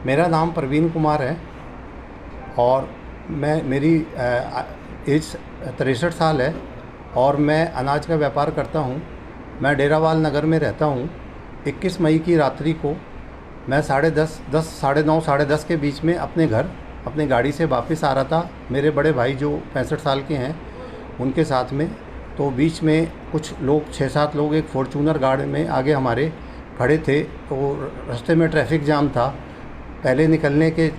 मेरा नाम प्रवीण कुमार है और मेरी एज 63 साल है और मैं अनाज का व्यापार करता हूँ। मैं डेरावाल नगर में रहता हूँ। 21 मई की रात्रि को मैं साढ़े नौ के बीच में अपने घर अपनी गाड़ी से वापस आ रहा था। मेरे बड़े भाई जो 65 साल के हैं उनके साथ में, तो बीच में कुछ लोग 6-7 लोग एक फॉर्च्यूनर गाड़ी में आगे हमारे खड़े थे। तो रास्ते में ट्रैफिक जाम था। पहले निकलने के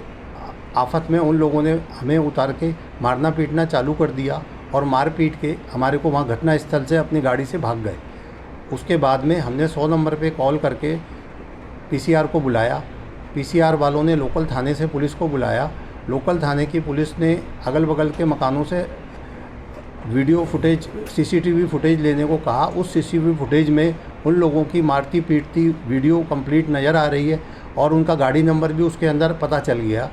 आफत में उन लोगों ने हमें उतार के मारना पीटना चालू कर दिया और मार पीट के हमारे को वहाँ घटना स्थल से अपनी गाड़ी से भाग गए। उसके बाद में हमने 100 नंबर पे कॉल करके पीसीआर को बुलाया। पीसीआर वालों ने लोकल थाने से पुलिस को बुलाया। लोकल थाने की पुलिस ने अगल बगल के मकानों से वीडियो फुटेज, सीसीटीवी फुटेज लेने को कहा। उस सीसीटीवी फुटेज में उन लोगों की मारती पीटती वीडियो कंप्लीट नज़र आ रही है और उनका गाड़ी नंबर भी उसके अंदर पता चल गया।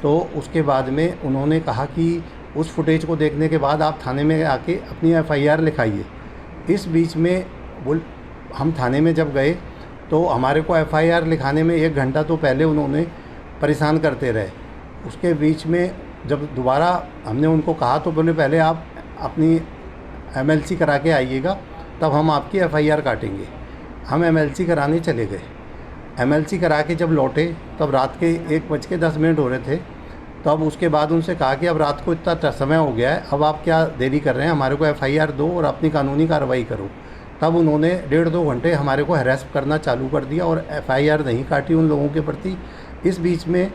तो उसके बाद में उन्होंने कहा कि उस फुटेज को देखने के बाद आप थाने में आके अपनी एफआईआर लिखाइए। इस बीच में हम थाने में जब गए तो हमारे को एफआईआर लिखाने में 1 घंटा तो पहले उन्होंने परेशान करते रहे। उसके बीच में जब दोबारा हमने उनको कहा तो बोले पहले आप अपनी एमएलसी करा के आइएगा, तब हम आपकी एफआईआर काटेंगे। हम एमएलसी कराने चले गए। एमएलसी करा के जब लौटे तब रात के 1:10 हो रहे थे। तब उसके बाद उनसे कहा कि अब रात को इतना समय हो गया है, अब आप क्या देरी कर रहे हैं, हमारे को एफआईआर दो और अपनी कानूनी कार्रवाई करो। तब उन्होंने 1.5-2 घंटे हमारे को हैरेस करना चालू कर दिया और एफआईआर नहीं काटी उन लोगों के प्रति। इस बीच में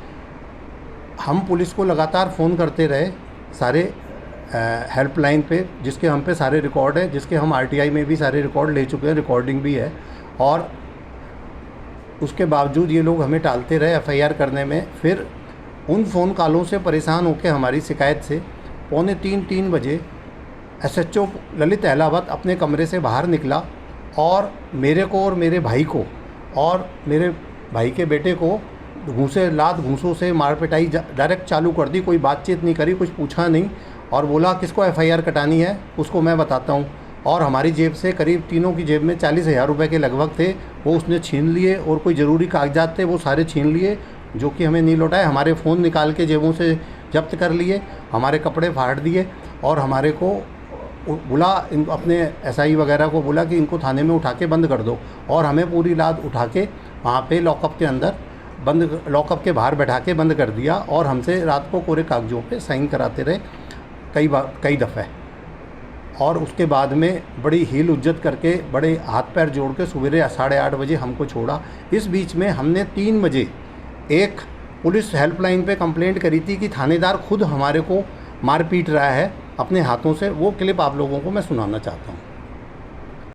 हम पुलिस को लगातार फ़ोन करते रहे सारे हेल्पलाइन पे, जिसके हम पे सारे रिकॉर्ड है, जिसके हम आरटीआई में भी सारे रिकॉर्ड ले चुके हैं, रिकॉर्डिंग भी है। और उसके बावजूद ये लोग हमें टालते रहे एफआईआर करने में। फिर उन फ़ोन कॉलों से परेशान होकर हमारी शिकायत से 2:45-3 बजे एसएचओ ललित अहलावत अपने कमरे से बाहर निकला और मेरे को और मेरे भाई को और मेरे भाई के बेटे को घूंसों से मार पिटाई डायरेक्ट चालू कर दी। कोई बातचीत नहीं करी, कुछ पूछा नहीं और बोला किसको एफआईआर कटानी है उसको मैं बताता हूँ। और हमारी जेब से करीब तीनों की जेब में 40,000 रुपये के लगभग थे, वो उसने छीन लिए और कोई ज़रूरी कागजात थे वो सारे छीन लिए, जो कि हमें नहीं लौटाए। हमारे फ़ोन निकाल के जेबों से जब्त कर लिए, हमारे कपड़े फाड़ दिए और हमारे को बोला, अपने एसआई वगैरह को बोला कि इनको थाने में उठा के बंद कर दो। और हमें पूरी रात उठा के वहाँ पे लॉकअप के अंदर लॉकअप के बाहर बैठा के बंद कर दिया और हमसे रात को कोरे कागजों पे साइन कराते रहे कई दफ़े। और उसके बाद में बड़ी हील उज्जत करके बड़े हाथ पैर जोड़ के सवेरे 8:30 बजे हमको छोड़ा। इस बीच में हमने 3 बजे एक पुलिस हेल्पलाइन पे कंप्लेंट करी थी कि थानेदार खुद हमारे को मार पीट रहा है अपने हाथों से। वो क्लिप आप लोगों को मैं सुनाना चाहता हूँ।